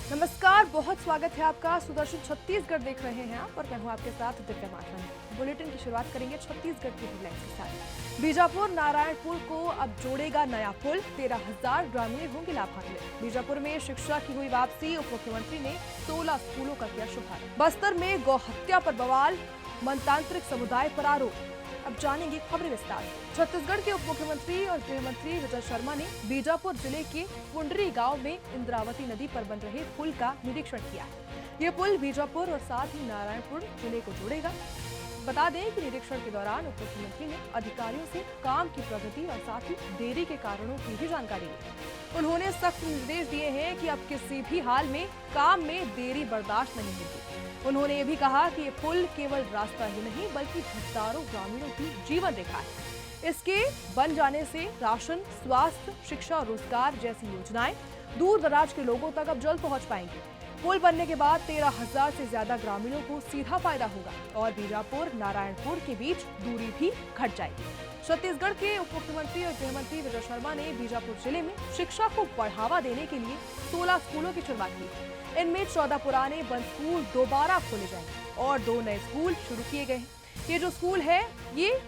नमस्कार, बहुत स्वागत है आपका। सुदर्शन छत्तीसगढ़ देख रहे हैं आप और मैं हूं आपके साथ दिव्या माथन। बुलेटिन की शुरुआत करेंगे छत्तीसगढ़ की हेडलाइंस के साथ। बीजापुर नारायणपुर को अब जोड़ेगा नया पुल, 13,000 ग्रामीण होंगे लाभान्वित। बीजापुर में शिक्षा की हुई वापसी, उप मुख्यमंत्री ने 16 स्कूलों का किया शुभारंभ। बस्तर में गौ हत्या पर बवाल, मनतांत्रिक समुदाय पर आरोप। अब जानेंगे खबरें विस्तार से। छत्तीसगढ़ के उप मुख्यमंत्री और गृह मंत्री विजय शर्मा ने बीजापुर जिले के पुंडरी गांव में इंद्रावती नदी पर बन रहे पुल का निरीक्षण किया। ये पुल बीजापुर और साथ ही नारायणपुर जिले को जोड़ेगा। बता दें कि निरीक्षण के दौरान उप मुख्यमंत्री ने अधिकारियों से काम की प्रगति और साथ ही देरी के कारणों की भी जानकारी ली। उन्होंने सख्त निर्देश दिए हैं कि अब किसी भी हाल में काम में देरी बर्दाश्त नहीं होगी। उन्होंने ये भी कहा कि ये पुल केवल रास्ता ही नहीं बल्कि हजारों ग्रामीणों की जीवन रेखा है। इसके बन जाने से राशन, स्वास्थ्य, शिक्षा और रोजगार जैसी योजनाएं दूर दराज के लोगों तक अब जल्द पहुंच पाएंगी। पुल बनने के बाद 13,000 से ज्यादा ग्रामीणों को सीधा फायदा होगा और बीजापुर नारायणपुर के बीच दूरी भी घट जाएगी। छत्तीसगढ़ के उप मुख्यमंत्री और गृह मंत्री विजय शर्मा ने बीजापुर जिले में शिक्षा को बढ़ावा देने के लिए 16 स्कूलों की शुरुआत की। इनमें 14 पुराने बंद स्कूल दोबारा खोले जाएंगे और 2 नए स्कूल शुरू किए गए हैं। ये जो स्कूल है ये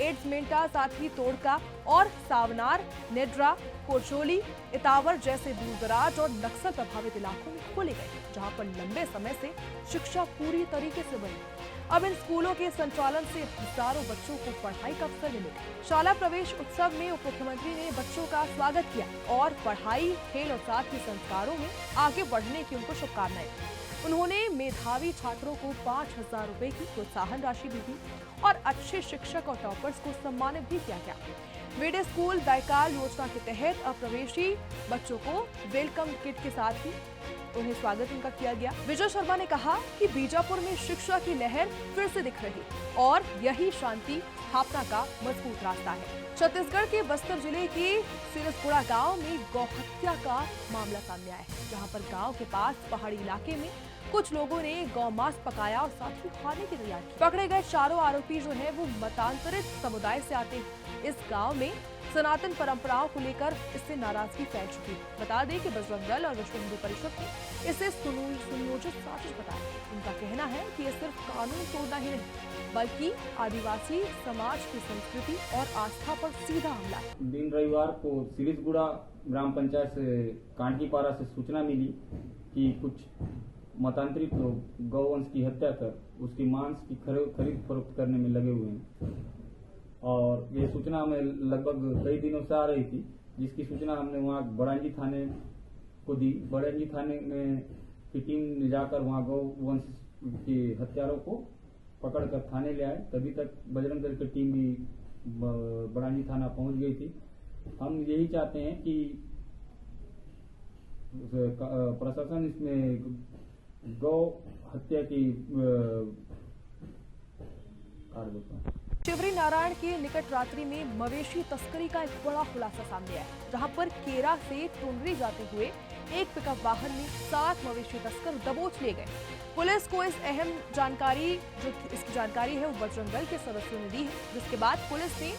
एड्समेंटा, साथ ही तोड़का और सावनार, नेड्रा, कोचोली, इतावर जैसे दूरदराज और नक्सल प्रभावित इलाकों में खोले गए, जहां पर लंबे समय से शिक्षा पूरी तरीके से बनी। अब इन स्कूलों के संचालन से हजारों बच्चों को पढ़ाई का अवसर मिलेगा। शाला प्रवेश उत्सव में उप मुख्यमंत्री ने बच्चों का स्वागत किया और पढ़ाई, खेल और साथ ही संस्कारों में आगे बढ़ने की उनको शुभकामनाएं दी। उन्होंने मेधावी छात्रों को 5,000 रुपए की प्रोत्साहन राशि भी दी और अच्छे शिक्षक और टॉपर्स को सम्मानित भी किया गया। वेडे स्कूल दायकाल योजना के तहत अप्रवेशी बच्चों को वेलकम किट के साथ ही उन्हें स्वागत उनका किया गया। विजय शर्मा ने कहा कि बीजापुर में शिक्षा की लहर फिर से दिख रही और यही शांति स्थापना का मजबूत रास्ता है। छत्तीसगढ़ के बस्तर जिले के सिरसपुरा गांव में गौ हत्या का मामला सामने आया है, जहां पर गांव के पास पहाड़ी इलाके में कुछ लोगों ने गौ मांस पकाया और साथ ही खाने की तैयारी की। पकड़े गए चारों आरोपी जो है वो मतांतरित समुदाय से आते हैं। इस गांव में सनातन परंपराओं को लेकर इससे नाराजगी फैल चुकी है। बता दें कि बजरंग दल और विश्व हिंदू परिषद ने इसे सुनियोजित साजिश बताया। उनका कहना है कि ये सिर्फ कानून तोड़ना ही नहीं बल्कि आदिवासी समाज की संस्कृति और आस्था पर सीधा हमला है। दिन रविवार को सिरिसगुड़ा ग्राम पंचायत से कांडकीपारा से सूचना मिली कि कुछ मतांतरित लोग गौवंश की हत्या कर उसकी मांस की खरीद फरोख्त करने में लगे हुए हैं और ये सूचना हमें लगभग कई दिनों से आ रही थी, जिसकी सूचना हमने वहाँ बड़ांजी थाने को दी। बड़ांजी थाने में की टीम ने जाकर वहाँ गौवंश के हत्यारों को पकड़कर थाने ले आए। तभी तक बजरंग दल की टीम भी बड़ांजी थाना पहुंच गई थी। हम यही चाहते हैं कि प्रशासन इसमें गौ हत्या की शिवरी नारायण के निकट रात्रि में मवेशी तस्करी का एक बड़ा खुलासा सामने आया, जहां पर केरा से टुंडरी जाते हुए एक पिकअप वाहन में 7 मवेशी तस्कर दबोच लिए गए। पुलिस को इस अहम जानकारी इसकी जानकारी है वो बजरंग दल के सदस्यों ने दी है, जिसके बाद पुलिस ने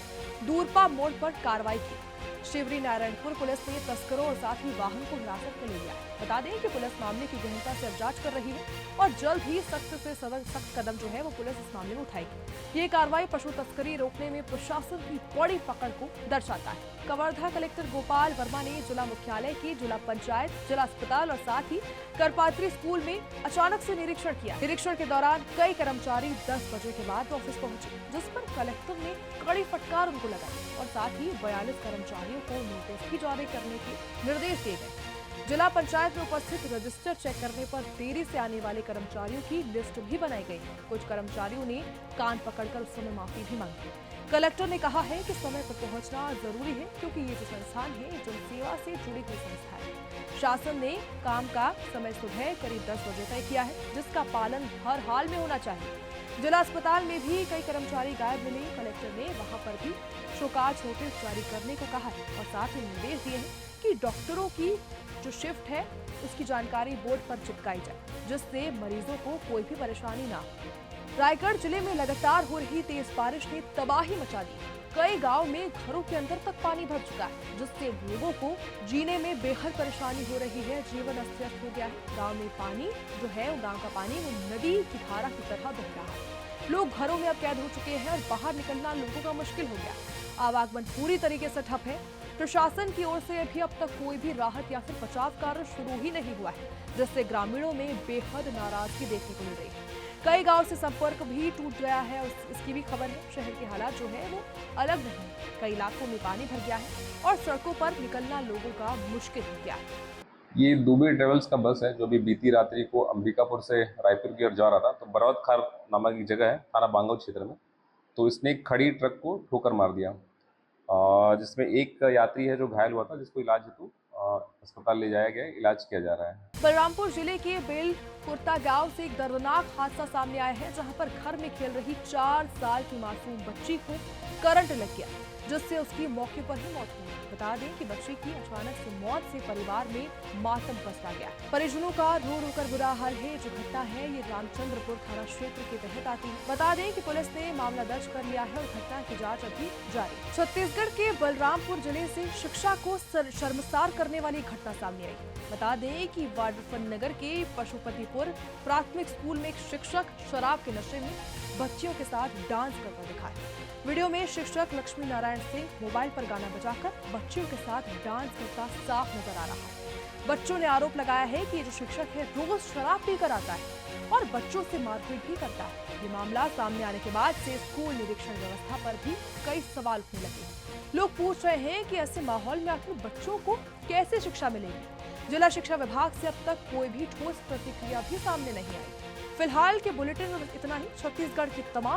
दूरपा मोड़ पर कार्रवाई की। शिवरी नारायणपुर पुलिस ने तस्करों और साथ ही वाहन को हिरासत में ले लिया। बता दें कि पुलिस मामले की गहनता से जांच कर रही है और जल्द ही सख्त कदम जो है वो पुलिस इस मामले में उठाएगी। ये कार्रवाई पशु तस्करी रोकने में प्रशासन की बड़ी पकड़ को दर्शाता है। कवर्धा कलेक्टर गोपाल वर्मा ने जिला मुख्यालय की जिला पंचायत, जिला अस्पताल और साथ ही करपात्री स्कूल में अचानक से निरीक्षण किया। निरीक्षण के दौरान कई कर्मचारी 10 बजे के बाद ऑफिस पहुंचे, जिस पर कलेक्टर ने कड़ी फटकार उनको लगाई और साथ ही 42 कर्मचारियों को नोटिस भी जारी करने के निर्देश दिए गए। जिला पंचायत में उपस्थित रजिस्टर चेक करने पर देरी से आने वाले कर्मचारियों की लिस्ट भी बनाई गई। कुछ कर्मचारियों ने कान पकड़कर उस समय माफी भी मांगी। कलेक्टर ने कहा है कि समय पर पहुंचना जरूरी है, क्योंकि ये जो संस्थान है जन सेवा से जुड़ी हुई संस्था है। शासन ने काम का समय सुबह करीब 10 बजे तय किया है, जिसका पालन हर हाल में होना चाहिए। जिला अस्पताल में भी कई कर्मचारी गायब मिले। कलेक्टर ने वहां पर भी शोकाज नोटिस जारी करने को कहा है और साथ ही निर्देश दिए हैं कि डॉक्टरों की जो शिफ्ट है उसकी जानकारी बोर्ड पर चिपकाई जाए, जिससे मरीजों को कोई भी परेशानी ना हो। रायगढ़ जिले में लगातार हो रही तेज बारिश ने तबाही मचा दी। कई गांव में घरों के अंदर तक पानी भर चुका है, जिससे लोगों को जीने में बेहद परेशानी हो रही है। जीवन अस्त व्यस्त हो गया है। गांव में पानी जो है, वो गांव का पानी वो नदी की धारा की तरह बह रहा है। लोग घरों में अब कैद हो चुके हैं और बाहर निकलना लोगों का मुश्किल हो गया। आवागमन पूरी तरीके से ठप है। प्रशासन की ओर से अभी अब तक कोई भी राहत या फिर बचाव कार्य शुरू ही नहीं हुआ है, जिससे ग्रामीणों में बेहद नाराजगी देखने को मिल रही है। कई गांव से संपर्क भी टूट गया है, इसकी भी खबर है। शहर के हालात जो है वो अलग नहीं है। कई इलाकों में पानी भर गया है और सड़कों पर निकलना लोगों का मुश्किल हो गया है। ये दुबे ट्रेवल्स का बस है जो भी बीती रात्रि को अंबिकापुर से रायपुर की ओर जा रहा था। तो बरौत खार नामक एक जगह है थाना बांगो क्षेत्र में। तो इसने एक खड़ी ट्रक को ठोकर मार दिया, जिसमें एक यात्री है जो घायल हुआ था, जिसको इलाज हेतु अस्पताल ले जाया गया है, इलाज किया जा रहा है। बलरामपुर जिले के बेलकुर्ता गांव से एक दर्दनाक हादसा सामने आया है, जहां पर घर में खेल रही 4 साल की मासूम बच्ची को करंट लग गया, जिससे उसकी मौके पर ही मौत हो गई। बता दें कि बच्ची की अचानक से मौत से परिवार में मातम पसरा गया। परिजनों का रो रो कर बुरा हाल है। जो घटना है ये रामचंद्रपुर थाना क्षेत्र के तहत आती है। बता दें कि पुलिस ने मामला दर्ज कर लिया है और घटना की जांच अभी जारी। छत्तीसगढ़ के बलरामपुर जिले से शिक्षा को शर्मसार करने वाली घटना सामने आई। बता दें कि वाड्रफन नगर के पशुपतिपुर प्राथमिक स्कूल में एक शिक्षक शराब के नशे में बच्चियों के साथ डांस करता दिखा है। वीडियो में शिक्षक लक्ष्मी नारायण सिंह मोबाइल पर गाना बजाकर बच्चियों के साथ डांस करता साफ नजर आ रहा है। बच्चों ने आरोप लगाया है कि ये जो शिक्षक है रोज शराब पीकर आता है और बच्चों से मारपीट भी करता है। ये मामला सामने आने के बाद से स्कूल निरीक्षण व्यवस्था पर भी कई सवाल उठने लगे। लोग पूछ रहे हैं कि ऐसे माहौल में आखिर बच्चों को कैसे शिक्षा मिलेगी। जिला शिक्षा विभाग से अब तक कोई भी ठोस प्रतिक्रिया भी सामने नहीं आई। फिलहाल के बुलेटिन में इतना ही। छत्तीसगढ़ की तमाम